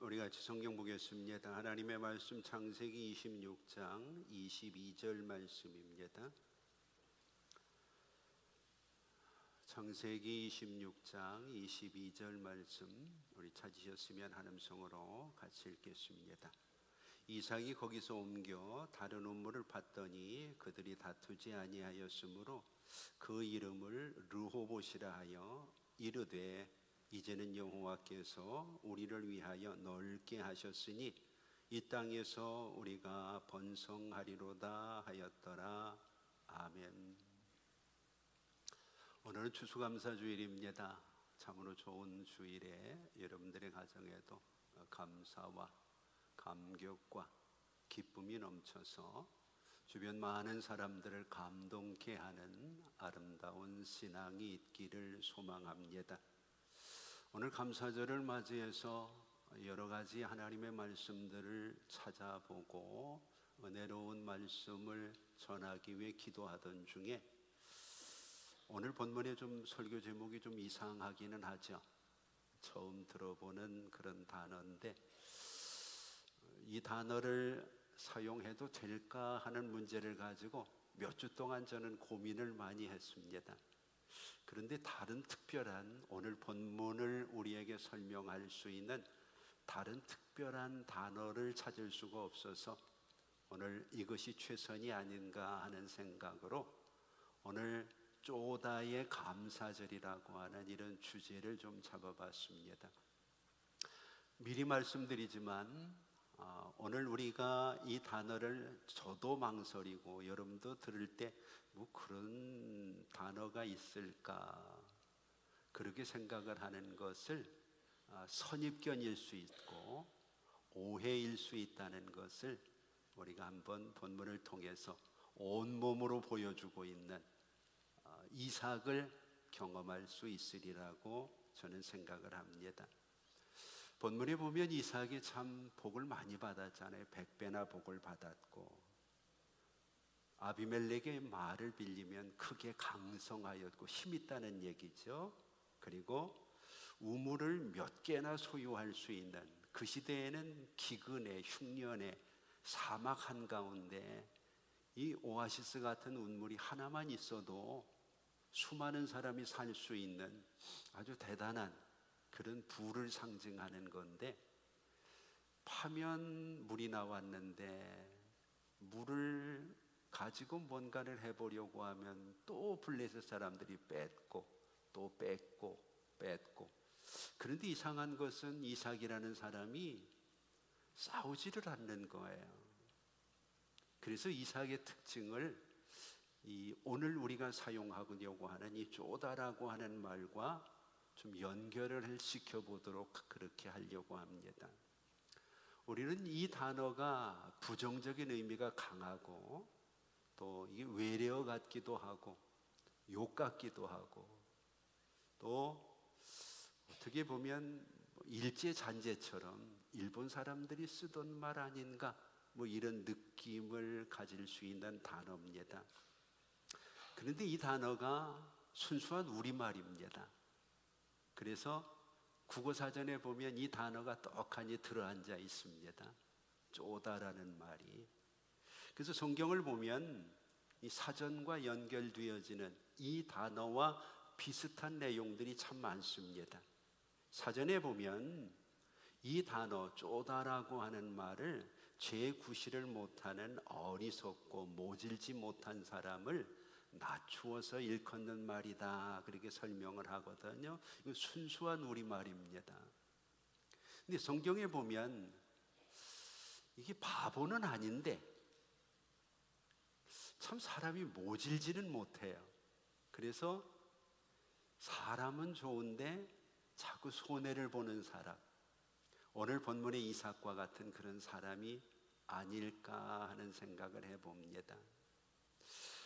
우리 같이 성경 보겠습니다. 하나님의 말씀 창세기 26장 22절 말씀입니다. 창세기 26장 22절 말씀 우리 찾으셨으면 한 음성으로 같이 읽겠습니다. 이삭이 거기서 옮겨 다른 우물을 팠더니 그들이 다투지 아니하였으므로 그 이름을 르호봇이라 하여 이르되 이제는 여호와께서 우리를 위하여 넓게 하셨으니 이 땅에서 우리가 번성하리로다 하였더라. 아멘. 오늘은 추수감사주일입니다. 참으로 좋은 주일에 여러분들의 가정에도 감사와 감격과 기쁨이 넘쳐서 주변 많은 사람들을 감동케 하는 아름다운 신앙이 있기를 소망합니다. 오늘 감사절을 맞이해서 여러 가지 하나님의 말씀들을 찾아보고 은혜로운 말씀을 전하기 위해 기도하던 중에 오늘 본문의 좀 설교 제목이 좀 이상하기는 하죠. 처음 들어보는 그런 단어인데 이 단어를 사용해도 될까 하는 문제를 가지고 몇 주 동안 저는 고민을 많이 했습니다. 그런데 다른 특별한 오늘 본문을 우리에게 설명할 수 있는 다른 특별한 단어를 찾을 수가 없어서 오늘 이것이 최선이 아닌가 하는 생각으로 오늘 쪼다의 감사절이라고 하는 이런 주제를 좀 잡아봤습니다. 미리 말씀드리지만 오늘 우리가 이 단어를 저도 망설이고 여러분도 들을 때 뭐 그런 단어가 있을까 그렇게 생각을 하는 것을 선입견일 수 있고 오해일 수 있다는 것을 우리가 한번 본문을 통해서 온몸으로 보여주고 있는 이삭을 경험할 수 있으리라고 저는 생각을 합니다. 본문에 보면 이삭이 참 복을 많이 받았잖아요. 100배나 복을 받았고 아비멜렉의 말을 빌리면 크게 강성하였고 힘있다는 얘기죠. 그리고 우물을 몇 개나 소유할 수 있는 그 시대에는 기근에 흉년에 사막 한가운데 이 오아시스 같은 우물이 하나만 있어도 수많은 사람이 살 수 있는 아주 대단한 그런 부를 상징하는 건데 파면 물이 나왔는데 물을 가지고 뭔가를 해보려고 하면 또 블레셋 사람들이 뺏고 또 뺏고 그런데 이상한 것은 이삭이라는 사람이 싸우지를 않는 거예요. 그래서 이삭의 특징을 오늘 우리가 사용하려고 하는 이 쪼다라고 하는 말과 좀 연결을 시켜보도록 그렇게 하려고 합니다. 우리는 이 단어가 부정적인 의미가 강하고 또 이게 외래어 같기도 하고 욕 같기도 하고 또 어떻게 보면 일제잔재처럼 일본 사람들이 쓰던 말 아닌가 뭐 이런 느낌을 가질 수 있는 단어입니다. 그런데 이 단어가 순수한 우리말입니다. 그래서 국어사전에 보면 이 단어가 떡하니 들어앉아 있습니다. 쪼다라는 말이. 그래서 성경을 보면 이 사전과 연결되어지는 이 단어와 비슷한 내용들이 참 많습니다. 사전에 보면 이 단어 쪼다라고 하는 말을 재구실을 못하는 어리석고 모질지 못한 사람을 낮추어서 일컫는 말이다 그렇게 설명을 하거든요. 이거 순수한 우리말입니다. 근데 성경에 보면 이게 바보는 아닌데 참 사람이 모질지는 못해요. 그래서 사람은 좋은데 자꾸 손해를 보는 사람, 오늘 본문의 이삭과 같은 그런 사람이 아닐까 하는 생각을 해봅니다.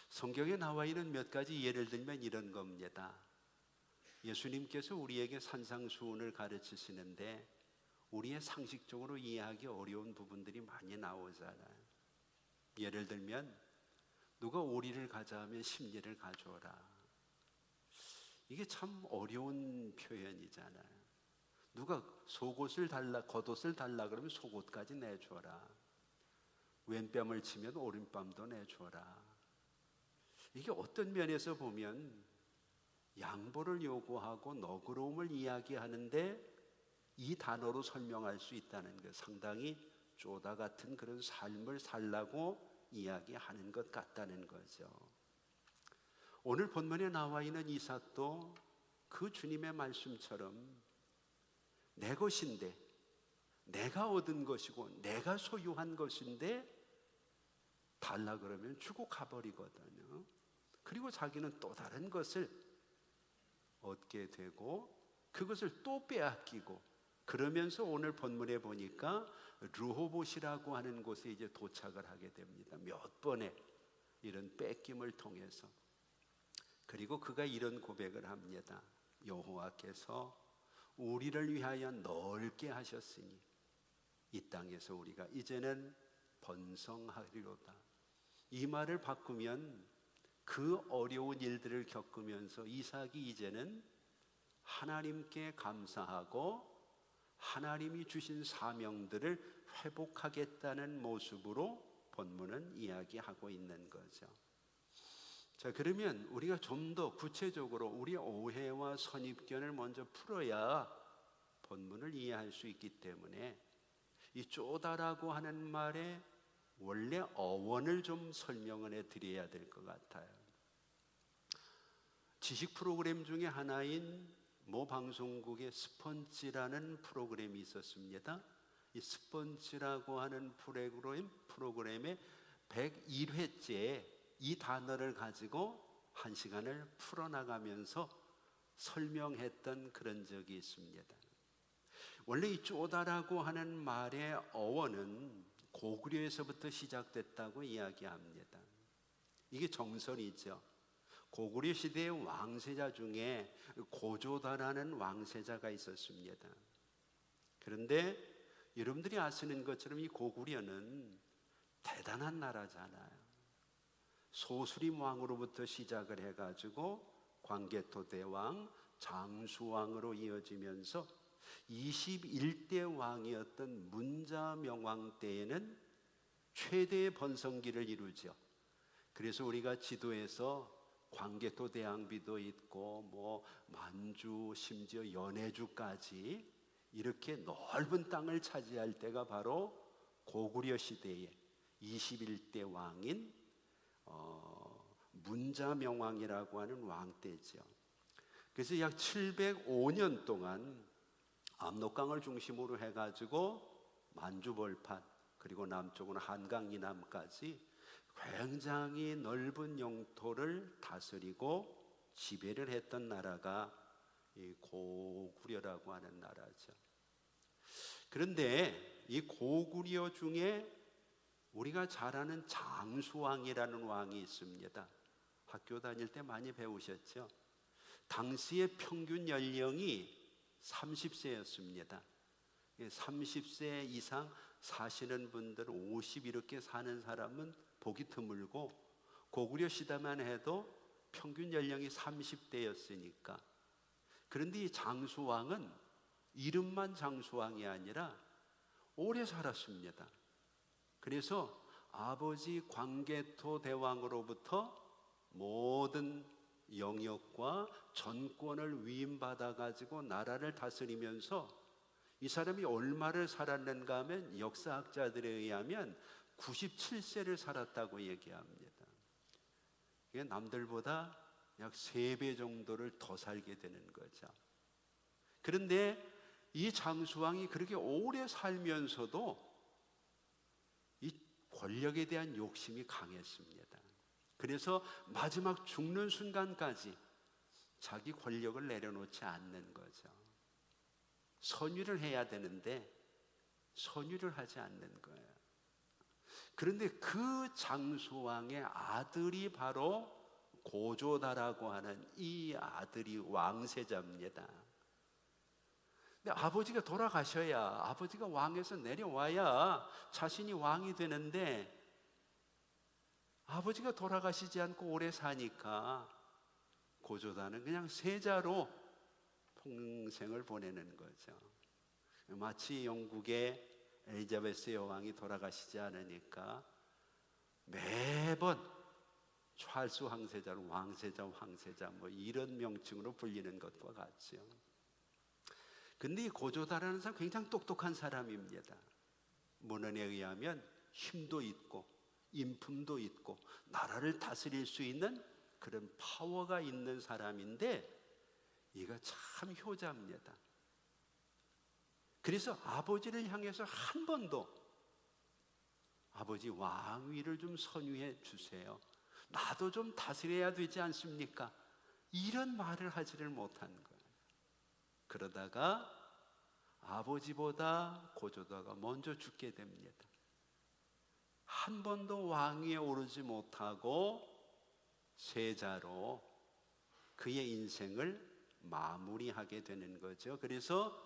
성경에 나와 있는 몇 가지 예를 들면 이런 겁니다. 예수님께서 우리에게 산상수훈을 가르치시는데 우리의 상식적으로 이해하기 어려운 부분들이 많이 나오잖아요. 예를 들면 누가 오리를 가자 하면 심리를 가져오라. 이게 참 어려운 표현이잖아요. 누가 속옷을 달라, 겉옷을 달라 그러면 속옷까지 내줘라. 왼뺨을 치면 오른뺨도 내줘라. 이게 어떤 면에서 보면 양보를 요구하고 너그러움을 이야기하는데 이 단어로 설명할 수 있다는 것, 상당히 쪼다 같은 그런 삶을 살라고 이야기하는 것 같다는 거죠. 오늘 본문에 나와 있는 이삭도 그 주님의 말씀처럼 내 것인데, 내가 얻은 것이고 내가 소유한 것인데 달라 그러면 주고 가버리거든요. 그리고 자기는 또 다른 것을 얻게 되고 그것을 또 빼앗기고, 그러면서 오늘 본문에 보니까 르호봇이라고 하는 곳에 이제 도착을 하게 됩니다. 몇 번의 이런 뺏김을 통해서. 그리고 그가 이런 고백을 합니다. 여호와께서 우리를 위하여 넓게 하셨으니 이 땅에서 우리가 이제는 번성하리로다. 이 말을 바꾸면 그 어려운 일들을 겪으면서 이삭이 이제는 하나님께 감사하고 하나님이 주신 사명들을 회복하겠다는 모습으로 본문은 이야기하고 있는 거죠. 자, 그러면 우리가 좀 더 구체적으로 우리 오해와 선입견을 먼저 풀어야 본문을 이해할 수 있기 때문에 이 쪼다라고 하는 말의 원래 어원을 좀 설명을 해드려야 될 것 같아요. 지식 프로그램 중에 하나인 모 방송국의 스펀지라는 프로그램이 있었습니다. 이 스펀지라고 하는 프로그램의 101회째 이 단어를 가지고 한 시간을 풀어나가면서 설명했던 그런 적이 있습니다. 원래 이 쪼다라고 하는 말의 어원은 고구려에서부터 시작됐다고 이야기합니다. 이게 정설이죠. 고구려 시대의 왕세자 중에 고조다라는 왕세자가 있었습니다. 그런데 여러분들이 아시는 것처럼 이 고구려는 대단한 나라잖아요. 소수림 왕으로부터 시작을 해가지고 광개토 대왕, 장수왕으로 이어지면서 21대 왕이었던 문자명왕 때에는 최대의 번성기를 이루죠. 그래서 우리가 지도에서 광개토 대왕비도 있고 뭐 만주, 심지어 연해주까지 이렇게 넓은 땅을 차지할 때가 바로 고구려 시대의 21대 왕인 문자명왕이라고 하는 왕 때죠. 그래서 약 705년 동안 압록강을 중심으로 해가지고 만주벌판, 그리고 남쪽은 한강 이남까지 굉장히 넓은 영토를 다스리고 지배를 했던 나라가 이 고구려라고 하는 나라죠. 그런데 이 고구려 중에 우리가 잘 아는 장수왕이라는 왕이 있습니다. 학교 다닐 때 많이 배우셨죠? 당시의 평균 연령이 30세였습니다. 30세 이상 사시는 분들 50 이렇게 사는 사람은 보기 드물고, 고구려 시대만 해도 평균 연령이 30대였으니까. 그런데 이 장수왕은 이름만 장수왕이 아니라 오래 살았습니다. 그래서 아버지 광개토 대왕으로부터 모든 영역과 전권을 위임받아 가지고 나라를 다스리면서 이 사람이 얼마를 살았는가 하면 역사학자들에 의하면 97세를 살았다고 얘기합니다. 이게 남들보다 약 3배 정도를 더 살게 되는 거죠. 그런데 이 장수왕이 그렇게 오래 살면서도 이 권력에 대한 욕심이 강했습니다. 그래서 마지막 죽는 순간까지 자기 권력을 내려놓지 않는 거죠. 선유를 해야 되는데 선유를 하지 않는 거예요. 그런데 그 장수왕의 아들이 바로 고조다라고 하는 이 아들이 왕세자입니다. 근데 아버지가 돌아가셔야, 아버지가 왕에서 내려와야 자신이 왕이 되는데 아버지가 돌아가시지 않고 오래 사니까 고조다는 그냥 세자로 평생을 보내는 거죠. 마치 영국의 엘리자베스 여왕이 돌아가시지 않으니까 매번 찰스 황세자는 황세자 뭐 이런 명칭으로 불리는 것과 같죠. 근데 이 고조다라는 사람 굉장히 똑똑한 사람입니다. 문헌에 의하면 힘도 있고 인품도 있고 나라를 다스릴 수 있는 그런 파워가 있는 사람인데 이가 참 효자입니다. 그래서 아버지를 향해서 한 번도 아버지 왕위를 좀 선유해 주세요, 나도 좀 다스려야 되지 않습니까? 이런 말을 하지를 못한 거예요. 그러다가 아버지보다 고조다가 먼저 죽게 됩니다. 한 번도 왕위에 오르지 못하고 세자로 그의 인생을 마무리하게 되는 거죠. 그래서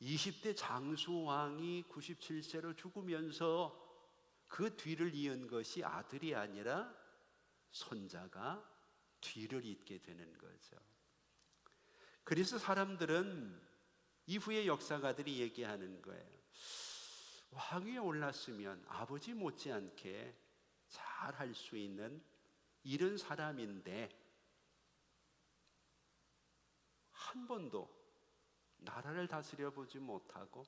20대 장수왕이 97세로 죽으면서 그 뒤를 이은 것이 아들이 아니라 손자가 뒤를 잇게 되는 거죠. 그래서 사람들은 이후의 역사가들이 얘기하는 거예요. 왕위에 올랐으면 아버지 못지않게 잘 할 수 있는 이런 사람인데 한 번도 나라를 다스려 보지 못하고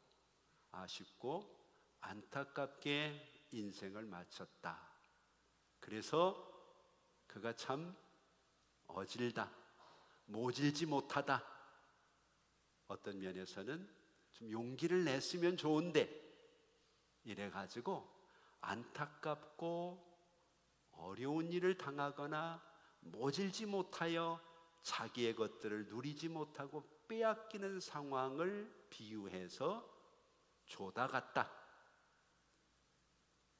아쉽고 안타깝게 인생을 마쳤다. 그래서 그가 참 어질다, 모질지 못하다. 어떤 면에서는 좀 용기를 냈으면 좋은데 이래가지고 안타깝고 어려운 일을 당하거나 모질지 못하여 자기의 것들을 누리지 못하고 빼앗기는 상황을 비유해서 조다 같다.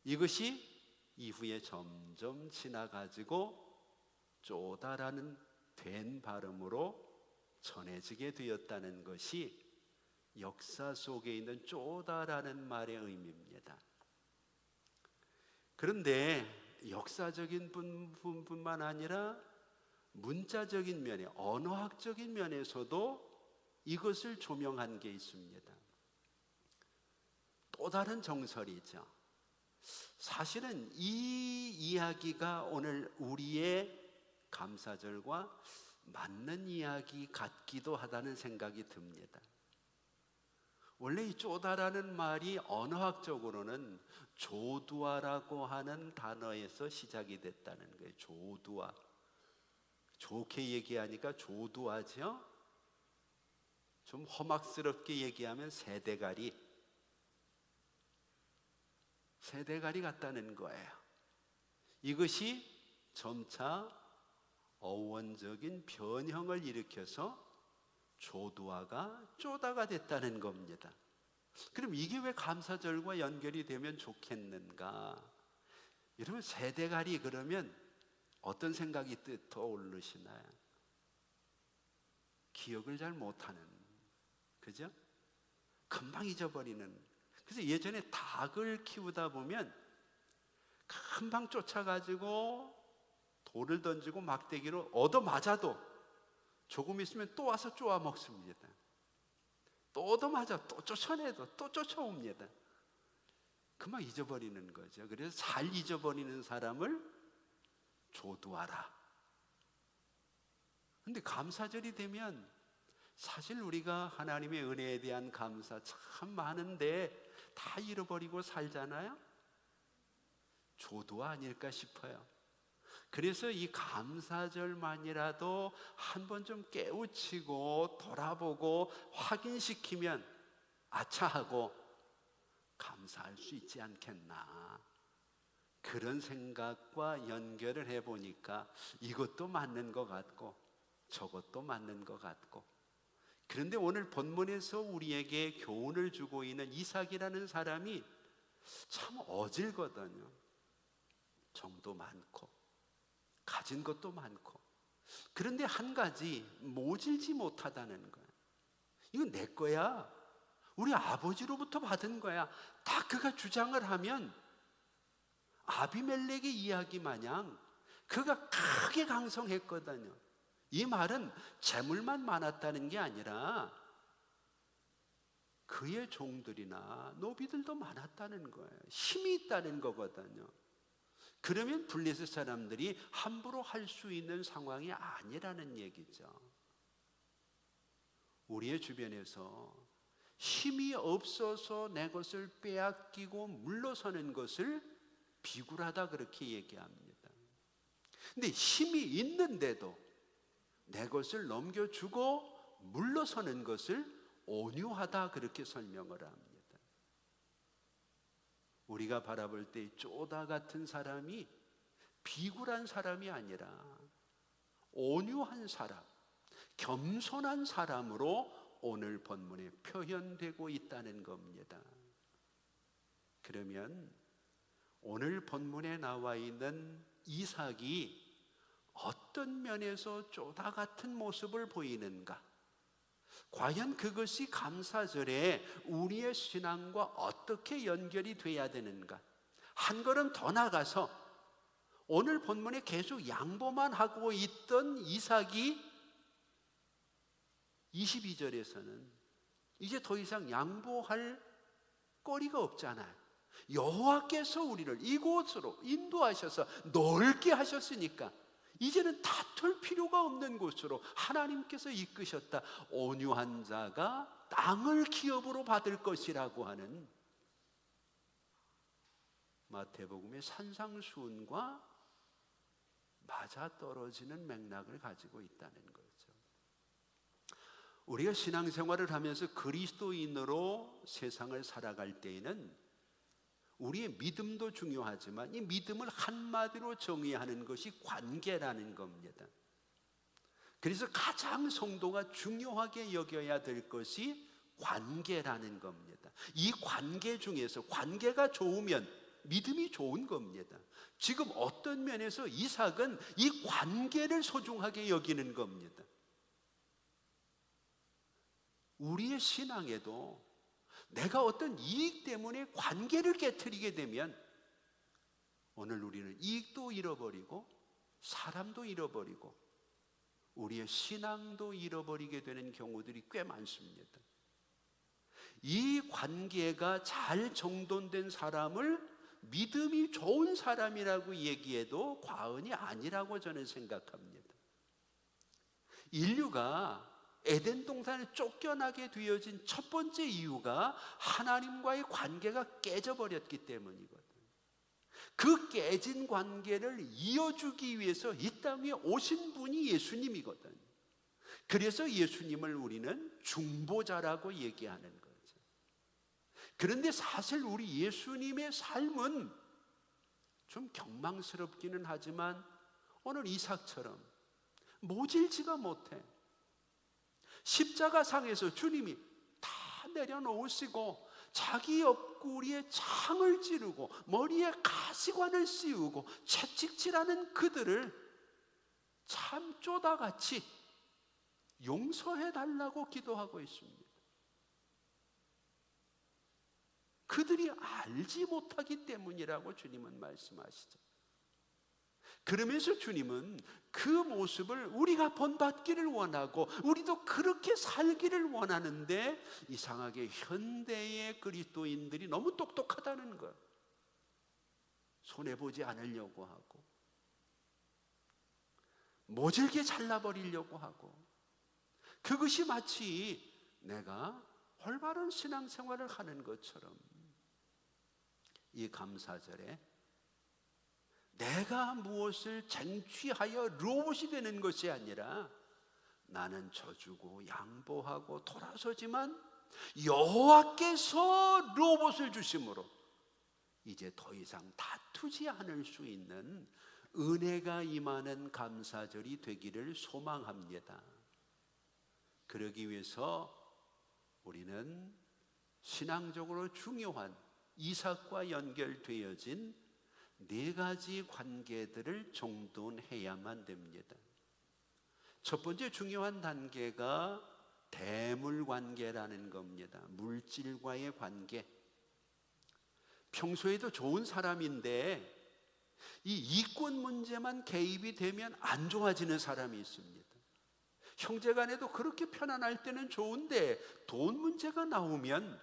이것이 이후에 점점 지나가지고 쪼다라는 된 발음으로 전해지게 되었다는 것이 역사 속에 있는 쪼다라는 말의 의미입니다. 그런데 역사적인 부분뿐만 아니라 문자적인 면에, 언어학적인 면에서도 이것을 조명한 게 있습니다. 또 다른 정설이죠. 사실은 이 이야기가 오늘 우리의 감사절과 맞는 이야기 같기도 하다는 생각이 듭니다. 원래 이 쪼다라는 말이 언어학적으로는 조두아라고 하는 단어에서 시작이 됐다는 거예요. 조두아. 좋게 얘기하니까 조두아죠. 좀 험악스럽게 얘기하면 새대가리 같다는 거예요. 이것이 점차 어원적인 변형을 일으켜서 조두아가 쪼다가 됐다는 겁니다. 그럼 이게 왜 감사절과 연결이 되면 좋겠는가? 여러분, 새대가리 그러면 어떤 생각이 떠오르시나요? 기억을 잘 못하는, 그죠? 금방 잊어버리는. 그래서 예전에 닭을 키우다 보면 금방 쫓아가지고 돌을 던지고 막대기로 얻어맞아도 조금 있으면 또 와서 쪼아 먹습니다. 또 얻어맞아 또 쫓아내도 또 쫓아옵니다. 금방 잊어버리는 거죠. 그래서 잘 잊어버리는 사람을 조두하라. 근데 감사절이 되면 사실 우리가 하나님의 은혜에 대한 감사 참 많은데 다 잃어버리고 살잖아요. 조두아 아닐까 싶어요. 그래서 이 감사절만이라도 한번 좀 깨우치고 돌아보고 확인시키면 아차하고 감사할 수 있지 않겠나. 그런 생각과 연결을 해보니까 이것도 맞는 것 같고 저것도 맞는 것 같고. 그런데 오늘 본문에서 우리에게 교훈을 주고 있는 이삭이라는 사람이 참 어질거든요. 정도 많고 가진 것도 많고. 그런데 한 가지 모질지 못하다는 거야. 이건 내 거야, 우리 아버지로부터 받은 거야, 딱 그가 주장을 하면 아비멜렉의 이야기 마냥 그가 크게 강성했거든요. 이 말은 재물만 많았다는 게 아니라 그의 종들이나 노비들도 많았다는 거예요. 힘이 있다는 거거든요. 그러면 블레셋 사람들이 함부로 할 수 있는 상황이 아니라는 얘기죠. 우리의 주변에서 힘이 없어서 내 것을 빼앗기고 물러서는 것을 비굴하다 그렇게 얘기합니다. 근데 힘이 있는데도 내 것을 넘겨주고 물러서는 것을 온유하다 그렇게 설명을 합니다. 우리가 바라볼 때 쪼다 같은 사람이 비굴한 사람이 아니라 온유한 사람, 겸손한 사람으로 오늘 본문에 표현되고 있다는 겁니다. 그러면 오늘 본문에 나와 있는 이삭이 어떤 면에서 쪼다 같은 모습을 보이는가? 과연 그것이 감사절에 우리의 신앙과 어떻게 연결이 돼야 되는가? 한 걸음 더 나가서 오늘 본문에 계속 양보만 하고 있던 이삭이 22절에서는 이제 더 이상 양보할 거리가 없잖아요. 여호와께서 우리를 이곳으로 인도하셔서 넓게 하셨으니까 이제는 다툴 필요가 없는 곳으로 하나님께서 이끄셨다. 온유한 자가 땅을 기업으로 받을 것이라고 하는 마태복음의 산상수훈과 맞아떨어지는 맥락을 가지고 있다는 거죠. 우리가 신앙생활을 하면서 그리스도인으로 세상을 살아갈 때에는 우리의 믿음도 중요하지만 이 믿음을 한마디로 정의하는 것이 관계라는 겁니다. 그래서 가장 성도가 중요하게 여겨야 될 것이 관계라는 겁니다. 이 관계 중에서 관계가 좋으면 믿음이 좋은 겁니다. 지금 어떤 면에서 이삭은 이 관계를 소중하게 여기는 겁니다. 우리의 신앙에도 내가 어떤 이익 때문에 관계를 깨트리게 되면 오늘 우리는 이익도 잃어버리고 사람도 잃어버리고 우리의 신앙도 잃어버리게 되는 경우들이 꽤 많습니다. 이 관계가 잘 정돈된 사람을 믿음이 좋은 사람이라고 얘기해도 과언이 아니라고 저는 생각합니다. 인류가 에덴 동산에 쫓겨나게 되어진 첫 번째 이유가 하나님과의 관계가 깨져버렸기 때문이거든요. 그 깨진 관계를 이어주기 위해서 이 땅 위에 오신 분이 예수님이거든요. 그래서 예수님을 우리는 중보자라고 얘기하는 거죠. 그런데 사실 우리 예수님의 삶은 좀 경망스럽기는 하지만 오늘 이삭처럼 모질지가 못해. 십자가상에서 주님이 다 내려놓으시고 자기 옆구리에 창을 찌르고 머리에 가시관을 씌우고 채찍질하는 그들을 참 쪼다같이 용서해달라고 기도하고 있습니다. 그들이 알지 못하기 때문이라고 주님은 말씀하시죠. 그러면서 주님은 그 모습을 우리가 본받기를 원하고 우리도 그렇게 살기를 원하는데 이상하게 현대의 그리스도인들이 너무 똑똑하다는 것, 손해보지 않으려고 하고 모질게 잘라버리려고 하고, 그것이 마치 내가 올바른 신앙생활을 하는 것처럼 이 감사절에 내가 무엇을 쟁취하여 로봇이 되는 것이 아니라 나는 져주고 양보하고 돌아서지만 여호와께서 로봇을 주심으로 이제 더 이상 다투지 않을 수 있는 은혜가 임하는 감사절이 되기를 소망합니다. 그러기 위해서 우리는 신앙적으로 중요한 이삭과 연결되어진 네 가지 관계들을 정돈해야만 됩니다. 첫 번째 중요한 단계가 대물 관계라는 겁니다. 물질과의 관계. 평소에도 좋은 사람인데 이 이권 문제만 개입이 되면 안 좋아지는 사람이 있습니다. 형제간에도 그렇게 편안할 때는 좋은데 돈 문제가 나오면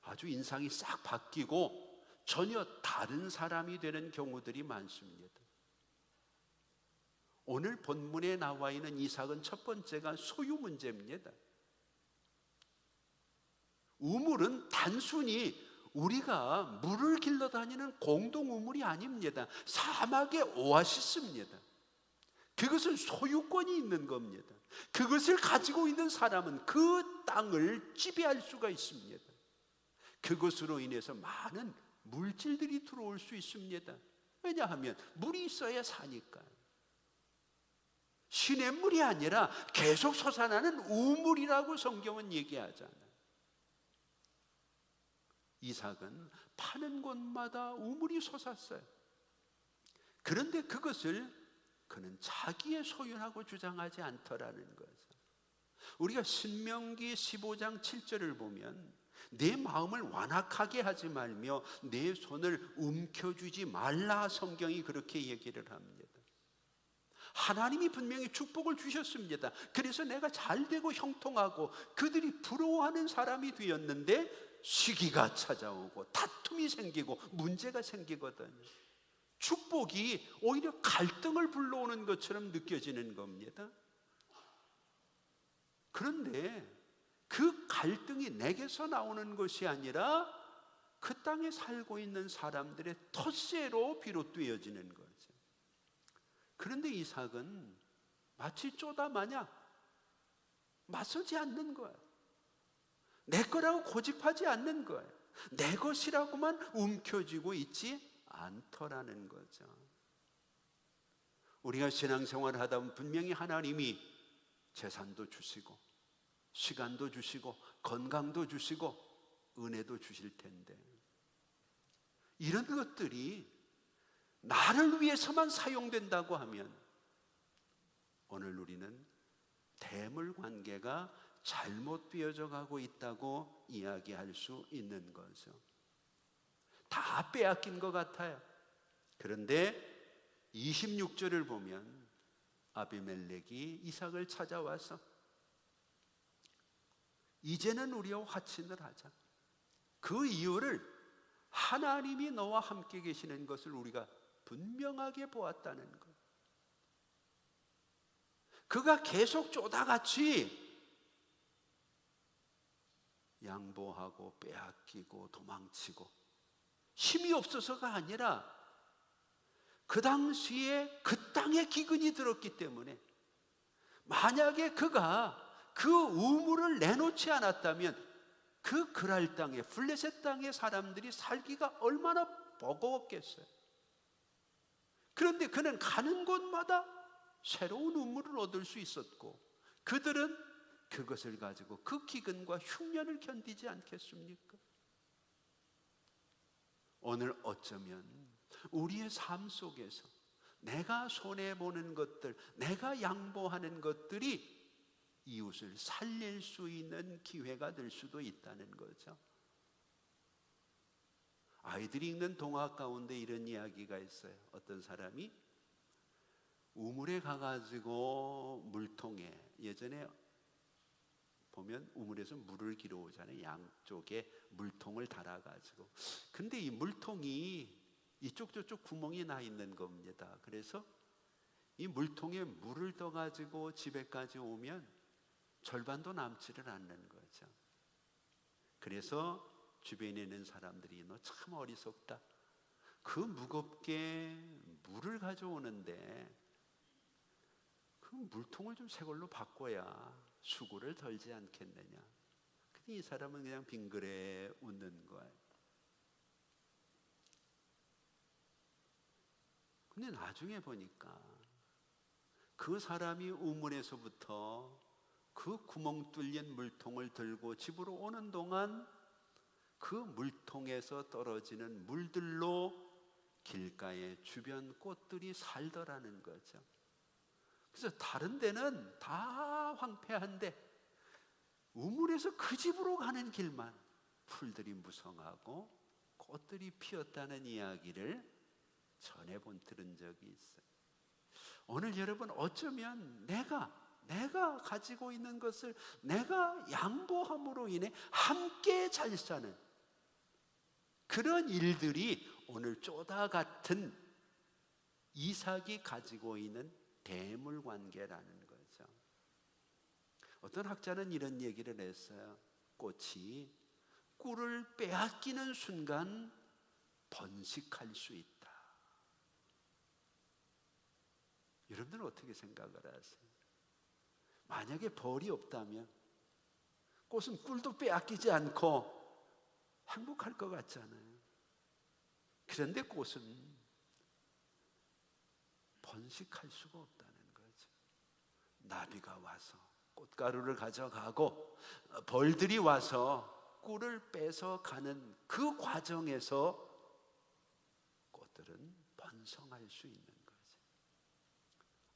아주 인상이 싹 바뀌고 전혀 다른 사람이 되는 경우들이 많습니다. 오늘 본문에 나와 있는 이삭은 첫 번째가 소유 문제입니다. 우물은 단순히 우리가 물을 길러 다니는 공동 우물이 아닙니다. 사막의 오아시스입니다. 그것은 소유권이 있는 겁니다. 그것을 가지고 있는 사람은 그 땅을 지배할 수가 있습니다. 그것으로 인해서 많은 물질들이 들어올 수 있습니다. 왜냐하면 물이 있어야 사니까. 시냇물이 아니라 계속 솟아나는 우물이라고 성경은 얘기하잖아요. 이삭은 파는 곳마다 우물이 솟았어요. 그런데 그것을 그는 자기의 소유라고 주장하지 않더라는 거죠. 우리가 신명기 15장 7절을 보면 내 마음을 완악하게 하지 말며 내 손을 움켜쥐지 말라, 성경이 그렇게 얘기를 합니다. 하나님이 분명히 축복을 주셨습니다. 그래서 내가 잘되고 형통하고 그들이 부러워하는 사람이 되었는데 시기가 찾아오고 다툼이 생기고 문제가 생기거든요. 축복이 오히려 갈등을 불러오는 것처럼 느껴지는 겁니다. 그런데 그 갈등이 내게서 나오는 것이 아니라 그 땅에 살고 있는 사람들의 텃세로 비롯되어지는 거죠. 그런데 이삭은 마치 쪼다 마냥 맞서지 않는 거예요. 내 거라고 고집하지 않는 거예요. 내 것이라고만 움켜쥐고 있지 않더라는 거죠. 우리가 신앙생활을 하다 보면 분명히 하나님이 재산도 주시고 시간도 주시고 건강도 주시고 은혜도 주실 텐데, 이런 것들이 나를 위해서만 사용된다고 하면 오늘 우리는 대물 관계가 잘못 되어져 가고 있다고 이야기할 수 있는 거죠. 다 빼앗긴 것 같아요. 그런데 26절을 보면 아비멜렉이 이삭을 찾아와서 이제는 우리와 화친을 하자. 그 이유를 하나님이 너와 함께 계시는 것을 우리가 분명하게 보았다는 것. 그가 계속 쪼다같이 양보하고 빼앗기고 도망치고 힘이 없어서가 아니라 그 당시에 그 땅에 기근이 들었기 때문에, 만약에 그가 그 우물을 내놓지 않았다면 그 그랄 땅에, 블레셋 땅의 사람들이 살기가 얼마나 버거웠겠어요. 그런데 그는 가는 곳마다 새로운 우물을 얻을 수 있었고, 그들은 그것을 가지고 그 기근과 흉년을 견디지 않겠습니까? 오늘 어쩌면 우리의 삶 속에서 내가 손해보는 것들, 내가 양보하는 것들이 이웃을 살릴 수 있는 기회가 될 수도 있다는 거죠. 아이들이 읽는 동화 가운데 이런 이야기가 있어요. 어떤 사람이 우물에 가가지고 물통에, 예전에 보면 우물에서 물을 길어오잖아요. 양쪽에 물통을 달아가지고. 근데 이 물통이 이쪽 저쪽 구멍이 나 있는 겁니다. 그래서 이 물통에 물을 떠가지고 집에까지 오면 절반도 남지를 않는 거죠. 그래서 주변에 있는 사람들이 너 참 어리석다. 그 무겁게 물을 가져오는데 그 물통을 좀 새 걸로 바꿔야 수고를 덜지 않겠느냐. 근데 이 사람은 그냥 빙그레 웃는 거예요. 근데 나중에 보니까 그 사람이 우물에서부터 그 구멍 뚫린 물통을 들고 집으로 오는 동안 그 물통에서 떨어지는 물들로 길가의 주변 꽃들이 살더라는 거죠. 그래서 다른 데는 다 황폐한데 우물에서 그 집으로 가는 길만 풀들이 무성하고 꽃들이 피었다는 이야기를 전해 들은 적이 있어요. 오늘 여러분, 어쩌면 내가 내가 가지고 있는 것을 내가 양보함으로 인해 함께 잘 사는 그런 일들이 오늘 쪼다 같은 이삭이 가지고 있는 대물 관계라는 거죠. 어떤 학자는 이런 얘기를 했어요. 꽃이 꿀을 빼앗기는 순간 번식할 수 있다. 여러분들은 어떻게 생각을 하세요? 만약에 벌이 없다면 꽃은 꿀도 빼앗기지 않고 행복할 것 같잖아요. 그런데 꽃은 번식할 수가 없다는 거죠. 나비가 와서 꽃가루를 가져가고 벌들이 와서 꿀을 뺏어 가는 그 과정에서 꽃들은 번성할 수 있는 거죠.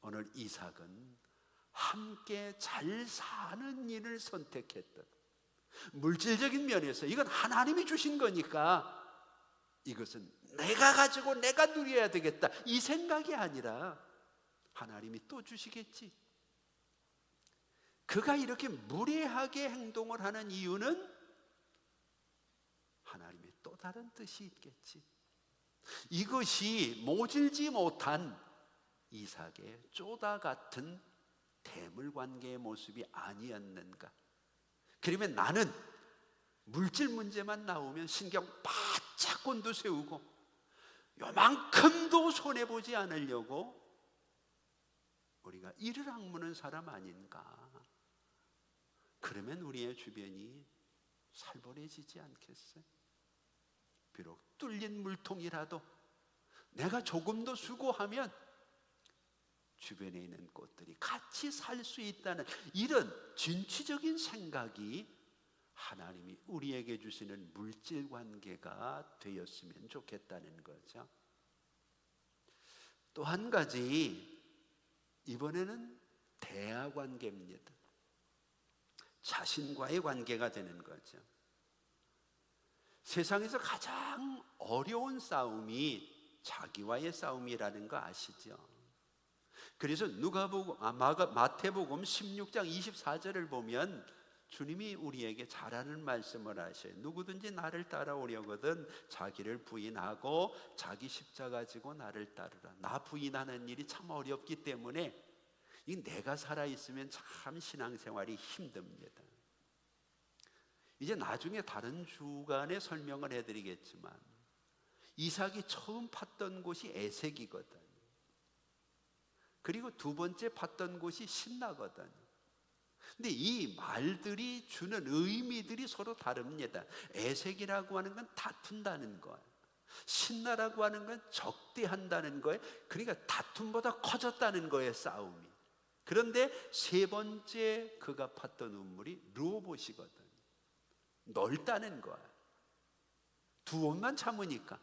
오늘 이삭은 함께 잘 사는 일을 선택했던, 물질적인 면에서 이건 하나님이 주신 거니까 이것은 내가 가지고 내가 누려야 되겠다 이 생각이 아니라 하나님이 또 주시겠지. 그가 이렇게 무례하게 행동을 하는 이유는 하나님의 또 다른 뜻이 있겠지. 이것이 모질지 못한 이삭의 쪼다 같은 대물 관계의 모습이 아니었는가. 그러면 나는 물질 문제만 나오면 신경 바짝 곤두세우고 요만큼도 손해보지 않으려고 우리가 이를 악무는 사람 아닌가. 그러면 우리의 주변이 살벌해지지 않겠어요? 비록 뚫린 물통이라도 내가 조금 더 수고하면 주변에 있는 꽃들이 같이 살 수 있다는 이런 진취적인 생각이 하나님이 우리에게 주시는 물질 관계가 되었으면 좋겠다는 거죠. 또 한 가지, 이번에는 대화 관계입니다. 자신과의 관계가 되는 거죠. 세상에서 가장 어려운 싸움이 자기와의 싸움이라는 거 아시죠? 그래서 마태복음 16장 24절을 보면 주님이 우리에게 잘하는 말씀을 하셔요. 누구든지 나를 따라오려거든 자기를 부인하고 자기 십자가 지고 나를 따르라. 나 부인하는 일이 참 어렵기 때문에 이 내가 살아있으면 참 신앙생활이 힘듭니다. 이제 나중에 다른 주간에 설명을 해드리겠지만 이삭이 처음 팠던 곳이 에색이거든. 그리고 두 번째 팠던 곳이 신나거든. 근데 이 말들이 주는 의미들이 서로 다릅니다. 에색이라고 하는 건 다툰다는 거예요. 신나라고 하는 건 적대한다는 거예요. 그러니까 다툼보다 커졌다는 거예요, 싸움이. 그런데 세 번째 그가 팠던 우물이 르호봇이거든. 넓다는 거야. 두 옷만 참으니까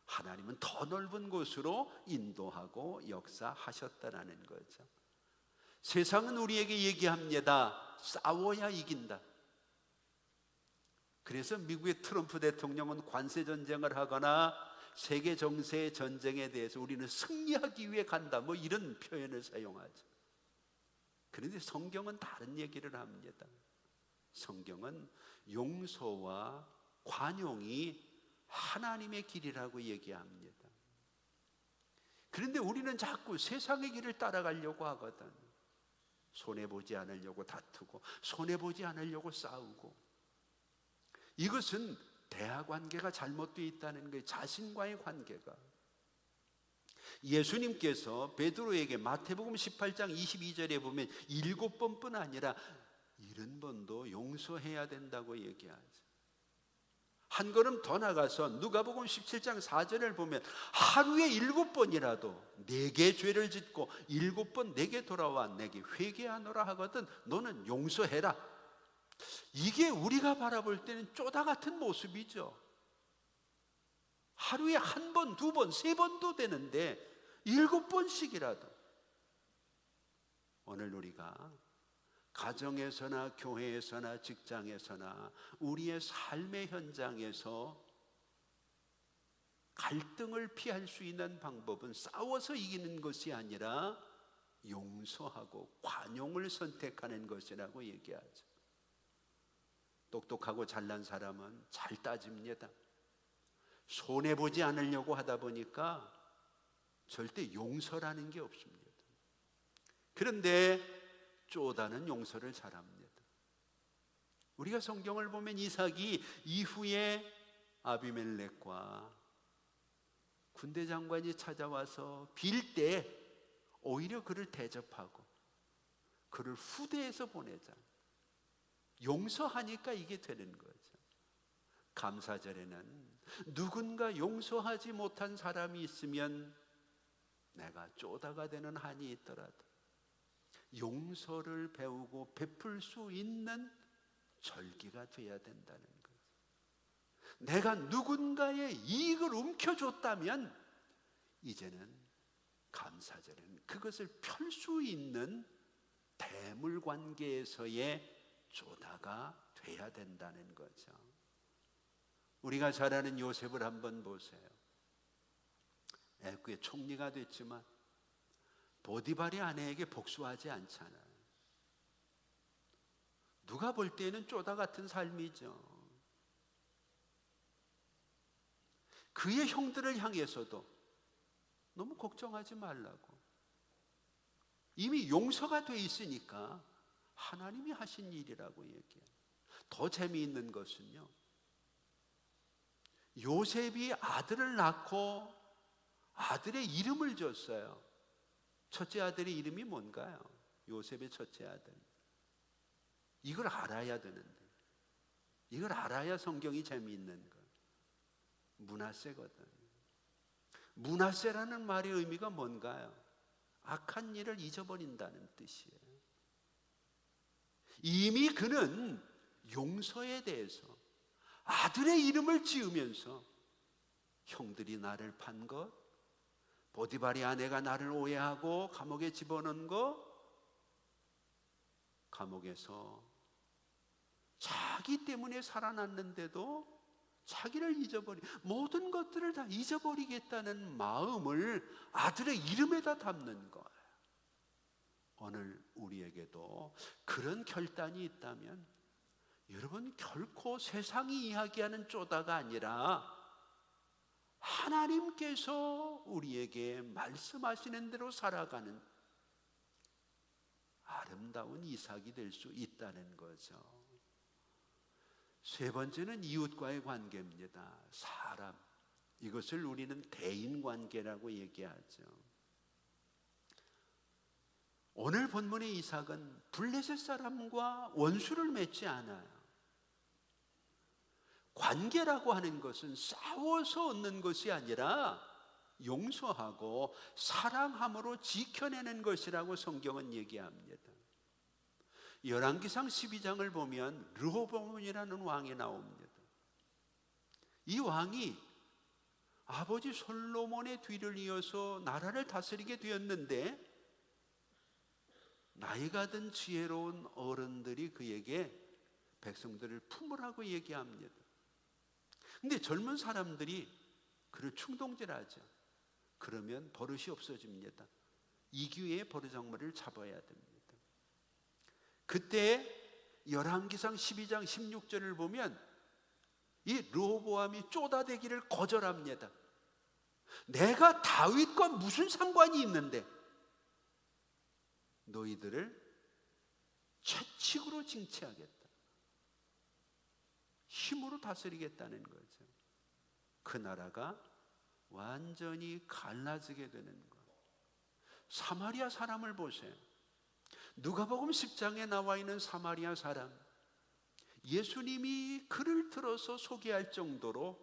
하나님은 더 넓은 곳으로 인도하고 역사하셨다는 거죠. 세상은 우리에게 얘기합니다. 싸워야 이긴다. 그래서 미국의 트럼프 대통령은 관세 전쟁을 하거나 세계 정세 전쟁에 대해서 우리는 승리하기 위해 간다, 뭐 이런 표현을 사용하죠. 그런데 성경은 다른 얘기를 합니다. 성경은 용서와 관용이 하나님의 길이라고 얘기합니다. 그런데 우리는 자꾸 세상의 길을 따라가려고 하거든. 손해보지 않으려고 다투고 손해보지 않으려고 싸우고. 이것은 대화관계가 잘못되어 있다는 거예요. 자신과의 관계가. 예수님께서 베드로에게 마태복음 18장 22절에 보면 7번뿐 아니라 70번도 용서해야 된다고 얘기하죠. 한 걸음 더 나가서 누가복음 17장 4절을 보면 하루에 7번이라도 내게 죄를 짓고 7번 내게 돌아와 내게 회개하노라 하거든 너는 용서해라. 이게 우리가 바라볼 때는 쪼다 같은 모습이죠. 하루에 한 번, 두 번, 세 번도 되는데 7번씩이라도. 오늘 우리가 가정에서나 교회에서나 직장에서나 우리의 삶의 현장에서 갈등을 피할 수 있는 방법은 싸워서 이기는 것이 아니라 용서하고 관용을 선택하는 것이라고 얘기하죠. 똑똑하고 잘난 사람은 잘 따집니다. 손해보지 않으려고 하다 보니까 절대 용서라는 게 없습니다. 그런데 쪼다는 용서를 잘합니다. 우리가 성경을 보면 이삭이 이후에 아비멜렉과 군대 장관이 찾아와서 빌 때 오히려 그를 대접하고 그를 후대에서 보내자. 용서하니까 이게 되는 거죠. 감사절에는 누군가 용서하지 못한 사람이 있으면 내가 쪼다가 되는 한이 있더라도 용서를 배우고 베풀 수 있는 절기가 돼야 된다는 거죠. 내가 누군가의 이익을 움켜줬다면 이제는 감사절에는 그것을 펼 수 있는 대물 관계에서의 쪼다가 돼야 된다는 거죠. 우리가 잘 아는 요셉을 한번 보세요. 애굽의 총리가 됐지만 보디발의 아내에게 복수하지 않잖아요. 누가 볼 때는 쪼다 같은 삶이죠. 그의 형들을 향해서도 너무 걱정하지 말라고. 이미 용서가 돼 있으니까 하나님이 하신 일이라고 얘기해요. 더 재미있는 것은요, 요셉이 아들을 낳고 아들의 이름을 줬어요. 첫째 아들의 이름이 뭔가요? 요셉의 첫째 아들. 이걸 알아야 되는데, 이걸 알아야 성경이 재미있는 거. 므낫세거든. 므낫세라는 말의 의미가 뭔가요? 악한 일을 잊어버린다는 뜻이에요. 이미 그는 용서에 대해서 아들의 이름을 지으면서 형들이 나를 판 것, 보디발의 아내가 나를 오해하고 감옥에 집어넣은 것, 감옥에서 자기 때문에 살아났는데도 자기를 모든 것들을 다 잊어버리겠다는 마음을 아들의 이름에다 담는 거예요. 오늘 우리에게도 그런 결단이 있다면 여러분, 결코 세상이 이야기하는 쪼다가 아니라 하나님께서 우리에게 말씀하시는 대로 살아가는 아름다운 이삭이 될 수 있다는 거죠. 세 번째는 이웃과의 관계입니다. 사람. 이것을 우리는 대인관계라고 얘기하죠. 오늘 본문의 이삭은 블레셋 사람과 원수를 맺지 않아요. 관계라고 하는 것은 싸워서 얻는 것이 아니라 용서하고 사랑함으로 지켜내는 것이라고 성경은 얘기합니다. 열왕기상 12장을 보면 르호보암이라는 왕이 나옵니다. 이 왕이 아버지 솔로몬의 뒤를 이어서 나라를 다스리게 되었는데 나이가 든 지혜로운 어른들이 그에게 백성들을 품으라고 얘기합니다. 근데 젊은 사람들이 그를 충동질하죠. 그러면 버릇이 없어집니다. 이 기회에 버르장머리를 잡아야 됩니다. 그때 열왕기상 12장 16절을 보면 이 르호보암이 쪼다대기를 거절합니다. 내가 다윗과 무슨 상관이 있는데 너희들을 채찍으로 징치하겠다. 힘으로 다스리겠다는 거죠. 그 나라가 완전히 갈라지게 되는 것. 사마리아 사람을 보세요. 누가복음 10장에 나와 있는 사마리아 사람, 예수님이 그를 들어서 소개할 정도로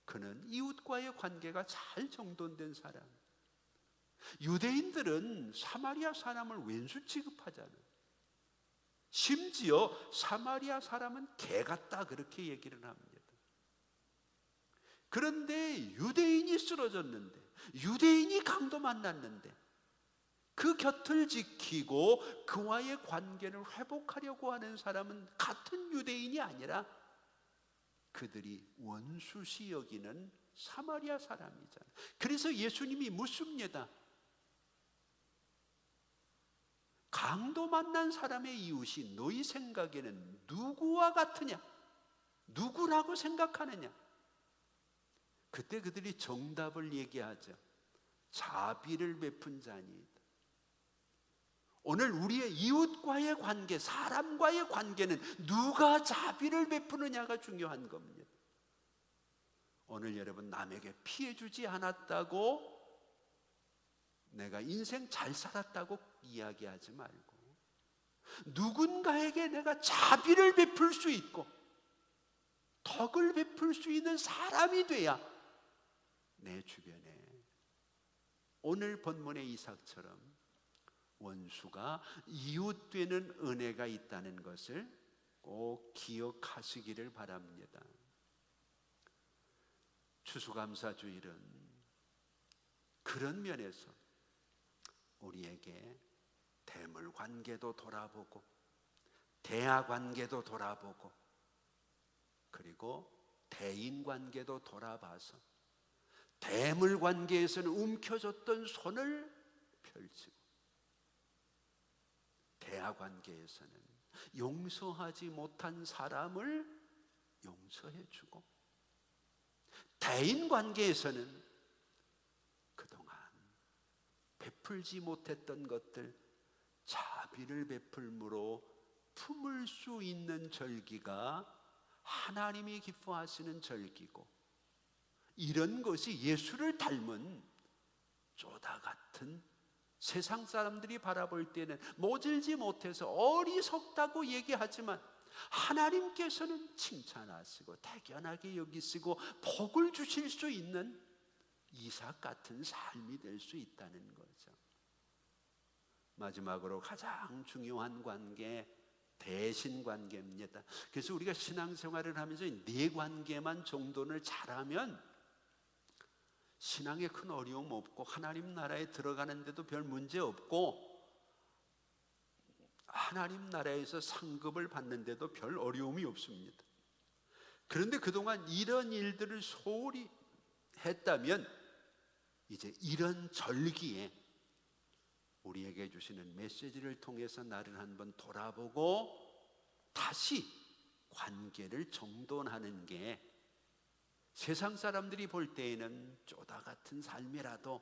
그는 이웃과의 관계가 잘 정돈된 사람. 유대인들은 사마리아 사람을 왼수 취급하잖아요. 심지어 사마리아 사람은 개 같다 그렇게 얘기를 합니다. 그런데 유대인이 쓰러졌는데, 유대인이 강도 만났는데 그 곁을 지키고 그와의 관계를 회복하려고 하는 사람은 같은 유대인이 아니라 그들이 원수시 여기는 사마리아 사람이잖아요. 그래서 예수님이 묻습니다. 강도 만난 사람의 이웃이 너희 생각에는 누구와 같으냐? 누구라고 생각하느냐? 그때 그들이 정답을 얘기하죠. 자비를 베푼 자니이다. 오늘 우리의 이웃과의 관계, 사람과의 관계는 누가 자비를 베푸느냐가 중요한 겁니다. 오늘 여러분, 남에게 피해 주지 않았다고 내가 인생 잘 살았다고 이야기하지 말고, 누군가에게 내가 자비를 베풀 수 있고 덕을 베풀 수 있는 사람이 돼야 내 주변에 오늘 본문의 이삭처럼 원수가 이웃되는 은혜가 있다는 것을 꼭 기억하시기를 바랍니다. 추수감사주일은 그런 면에서 우리에게 대물 관계도 돌아보고 대하 관계도 돌아보고 그리고 대인 관계도 돌아봐서 대물 관계에서는 움켜졌던 손을 펼치고 대하 관계에서는 용서하지 못한 사람을 용서해주고 대인 관계에서는 그동안 베풀지 못했던 것들 자비를 베풀므로 품을 수 있는 절기가 하나님이 기뻐하시는 절기고, 이런 것이 예수를 닮은 쪼다 같은 세상 사람들이 바라볼 때는 모질지 못해서 어리석다고 얘기하지만 하나님께서는 칭찬하시고 대견하게 여기시고 복을 주실 수 있는 이삭 같은 삶이 될 수 있다는 거죠. 마지막으로 가장 중요한 관계, 대신 관계입니다. 그래서 우리가 신앙생활을 하면서 네 관계만 정돈을 잘하면 신앙에 큰 어려움 없고 하나님 나라에 들어가는데도 별 문제 없고 하나님 나라에서 상급을 받는데도 별 어려움이 없습니다. 그런데 그동안 이런 일들을 소홀히 했다면 이제 이런 절기에 우리에게 주시는 메시지를 통해서 나를 한번 돌아보고 다시 관계를 정돈하는 게 세상 사람들이 볼 때에는 쪼다 같은 삶이라도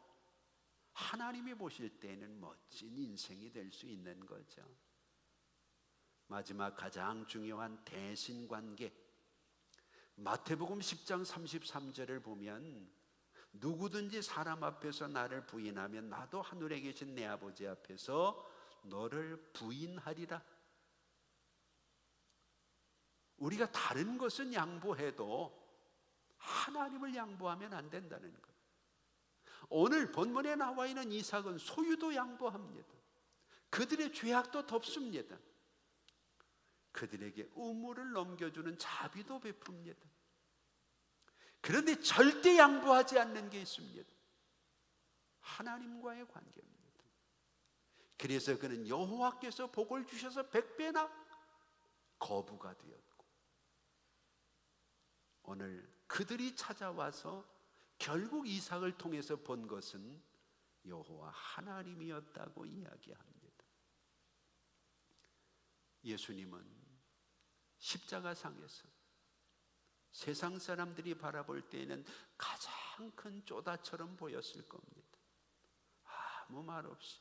하나님이 보실 때에는 멋진 인생이 될 수 있는 거죠. 마지막 가장 중요한 대신 관계, 마태복음 10장 33절을 보면 누구든지 사람 앞에서 나를 부인하면 나도 하늘에 계신 내 아버지 앞에서 너를 부인하리라. 우리가 다른 것은 양보해도 하나님을 양보하면 안 된다는 것. 오늘 본문에 나와 있는 이삭은 소유도 양보합니다. 그들의 죄악도 덮습니다. 그들에게 의무를 넘겨주는 자비도 베풉니다. 그런데 절대 양보하지 않는 게 있습니다. 하나님과의 관계입니다. 그래서 그는 여호와께서 복을 주셔서 100배나 거부가 되었고, 오늘 그들이 찾아와서 결국 이삭을 통해서 본 것은 여호와 하나님이었다고 이야기합니다. 예수님은 십자가상에서 세상 사람들이 바라볼 때에는 가장 큰 쪼다처럼 보였을 겁니다. 아무 말 없이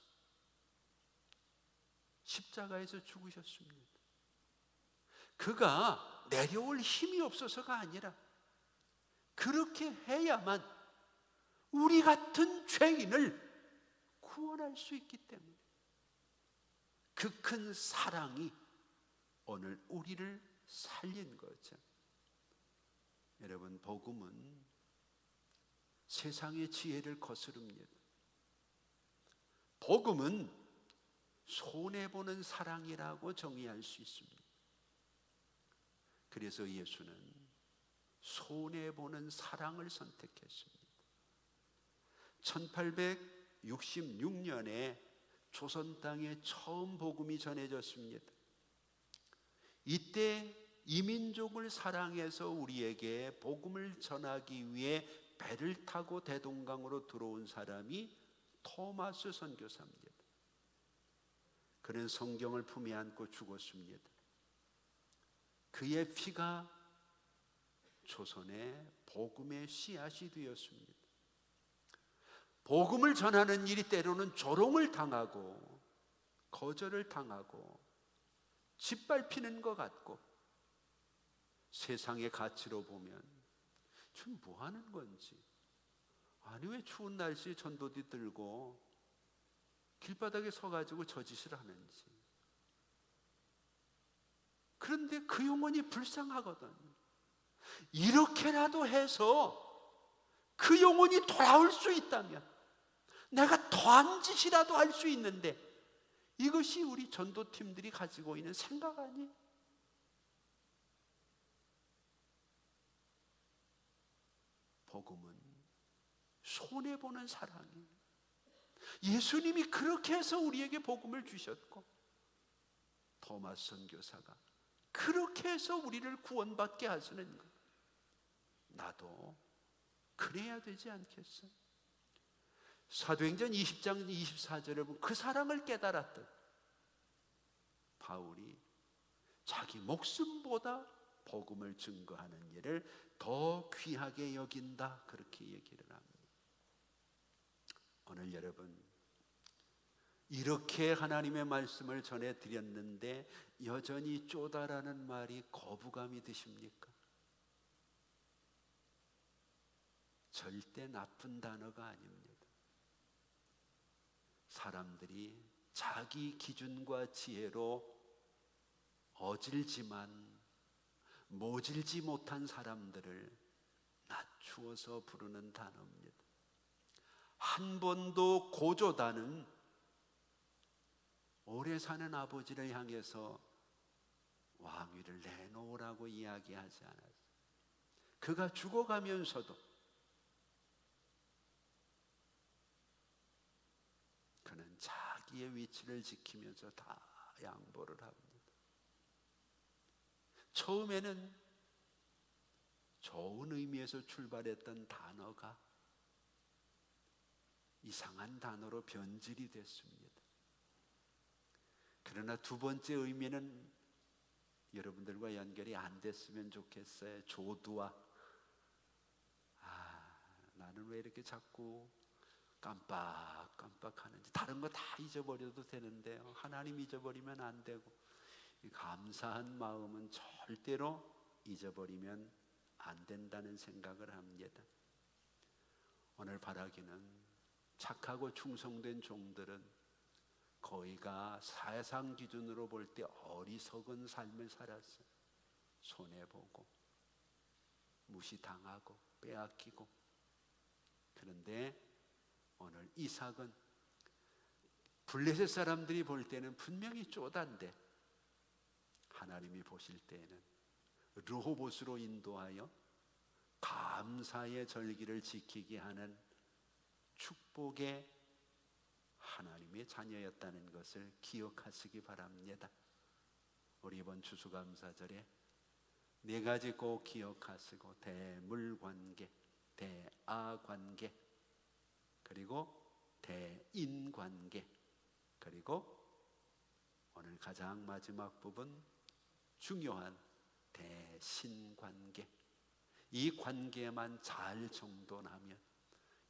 십자가에서 죽으셨습니다. 그가 내려올 힘이 없어서가 아니라 그렇게 해야만 우리 같은 죄인을 구원할 수 있기 때문에 그 큰 사랑이 오늘 우리를 살린 거죠. 여러분, 복음은 세상의 지혜를 거스릅니다. 복음은 손해보는 사랑이라고 정의할 수 있습니다. 그래서 예수는 손해보는 사랑을 선택했습니다. 1866년에 조선 땅에 처음 복음이 전해졌습니다. 이때 이민족을 사랑해서 우리에게 복음을 전하기 위해 배를 타고 대동강으로 들어온 사람이 토마스 선교사입니다. 그는 성경을 품에 안고 죽었습니다. 그의 피가 조선의 복음의 씨앗이 되었습니다. 복음을 전하는 일이 때로는 조롱을 당하고 거절을 당하고 짓밟히는 것 같고, 세상의 가치로 보면 지금 뭐 하는 건지, 아니 왜 추운 날씨에 전도지 들고 길바닥에 서가지고 저 짓을 하는지. 그런데 그 영혼이 불쌍하거든. 이렇게라도 해서 그 영혼이 돌아올 수 있다면 내가 더한 짓이라도 할 수 있는데, 이것이 우리 전도팀들이 가지고 있는 생각 아니에요? 복음은 손해보는 사랑이에요. 예수님이 그렇게 해서 우리에게 복음을 주셨고, 토마스 선교사가 그렇게 해서 우리를 구원받게 하시는 것, 나도 그래야 되지 않겠어요? 사도행전 20장 24절에 보면 그 사랑을 깨달았던 바울이 자기 목숨보다 복음을 증거하는 일을 더 귀하게 여긴다, 그렇게 얘기를 합니다. 오늘 여러분, 이렇게 하나님의 말씀을 전해드렸는데 여전히 쪼다라는 말이 거부감이 드십니까? 절대 나쁜 단어가 아닙니다. 사람들이 자기 기준과 지혜로 어질지만 모질지 못한 사람들을 낮추어서 부르는 단어입니다. 한 번도 고조다는 오래 사는 아버지를 향해서 왕위를 내놓으라고 이야기하지 않았어요. 그가 죽어가면서도 그는 자기의 위치를 지키면서 다 양보를 합니다. 처음에는 좋은 의미에서 출발했던 단어가 이상한 단어로 변질이 됐습니다. 그러나 두 번째 의미는 여러분들과 연결이 안 됐으면 좋겠어요. 조두와, 나는 왜 이렇게 자꾸 깜빡깜빡하는지, 다른 거 다 잊어버려도 되는데요, 하나님 잊어버리면 안 되고, 감사한 마음은 절대로 잊어버리면 안 된다는 생각을 합니다. 오늘 바라기는 착하고 충성된 종들은 거의가 사상 기준으로 볼 때 어리석은 삶을 살았어요. 손해보고 무시당하고 빼앗기고. 그런데 오늘 이삭은 블레셋 사람들이 볼 때는 분명히 쪼단데 하나님이 보실 때에는 르호봇으로 인도하여 감사의 절기를 지키게 하는 축복의 하나님의 자녀였다는 것을 기억하시기 바랍니다. 우리 이번 추수감사절에 네 가지 꼭 기억하시고, 대물관계, 대아관계, 그리고 대인관계, 그리고 오늘 가장 마지막 부분 중요한 대신관계, 이 관계만 잘 정돈하면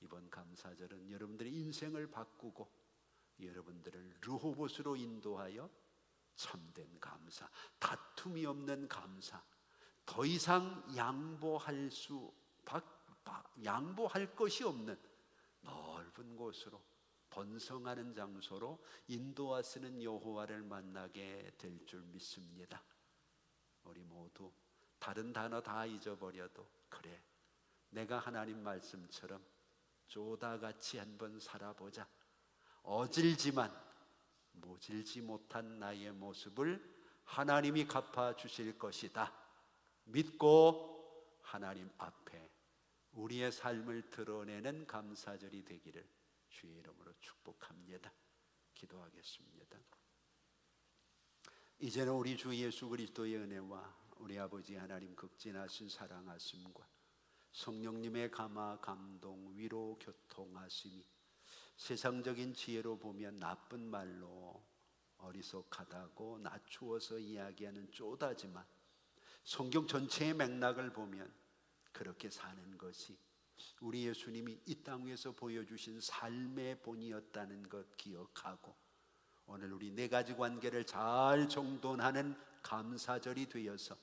이번 감사절은 여러분들의 인생을 바꾸고 여러분들을 르호봇으로 인도하여 참된 감사, 다툼이 없는 감사, 더 이상 양보할 것이 없는 넓은 곳으로, 번성하는 장소로 인도하시는 여호와를 만나게 될 줄 믿습니다. 우리 모두 다른 단어 다 잊어버려도, 그래, 내가 하나님 말씀처럼 조다같이 한번 살아보자, 어질지만 모질지 못한 나의 모습을 하나님이 갚아주실 것이다 믿고 하나님 앞에 우리의 삶을 드러내는 감사절이 되기를 주의 이름으로 축복합니다. 기도하겠습니다. 이제는 우리 주 예수 그리스도의 은혜와 우리 아버지 하나님 극진하신 사랑하심과 성령님의 감화, 감동, 위로, 교통하심이 세상적인 지혜로 보면 나쁜 말로 어리석하다고 낮추어서 이야기하는 쪼다지만 성경 전체의 맥락을 보면 그렇게 사는 것이 우리 예수님이 이 땅 위에서 보여주신 삶의 본이었다는 것 기억하고 오늘 우리 네 가지 관계를 잘 정돈하는 감사절이 되어서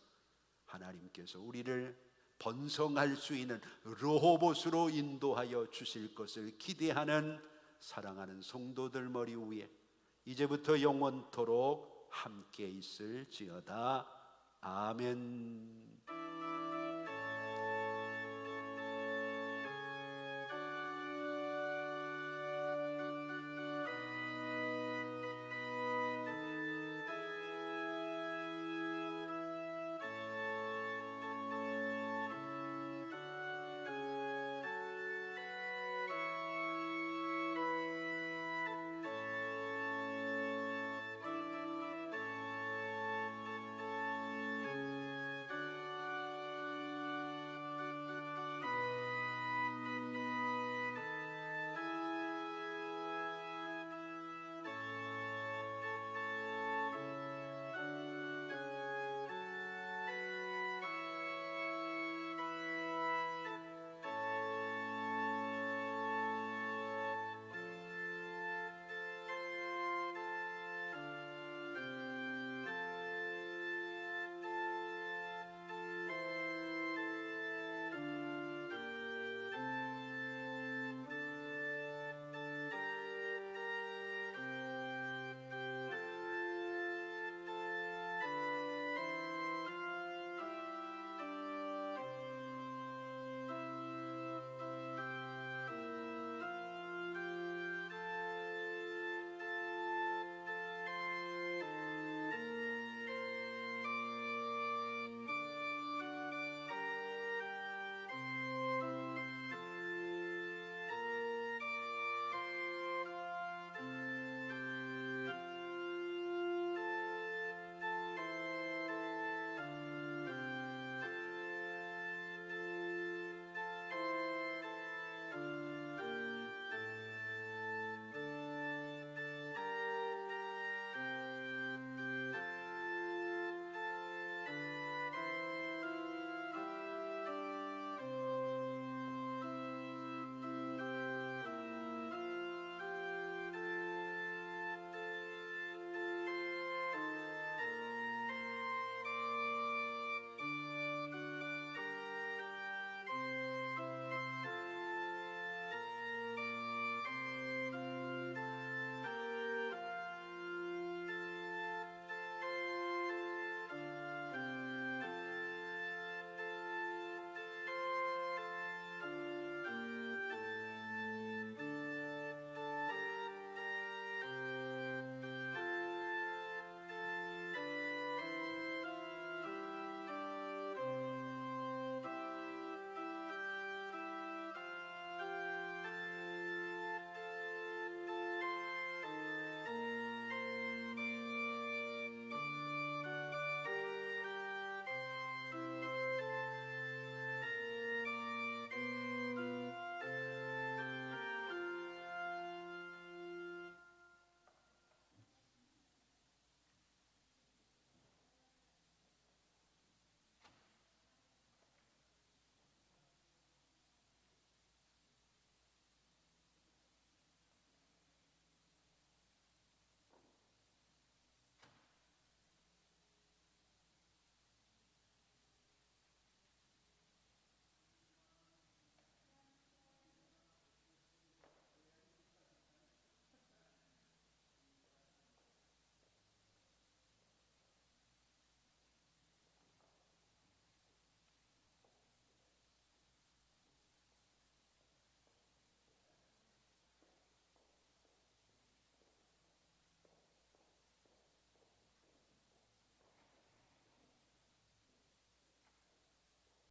하나님께서 우리를 번성할 수 있는 르호봇으로 인도하여 주실 것을 기대하는 사랑하는 성도들 머리 위에 이제부터 영원토록 함께 있을지어다. 아멘.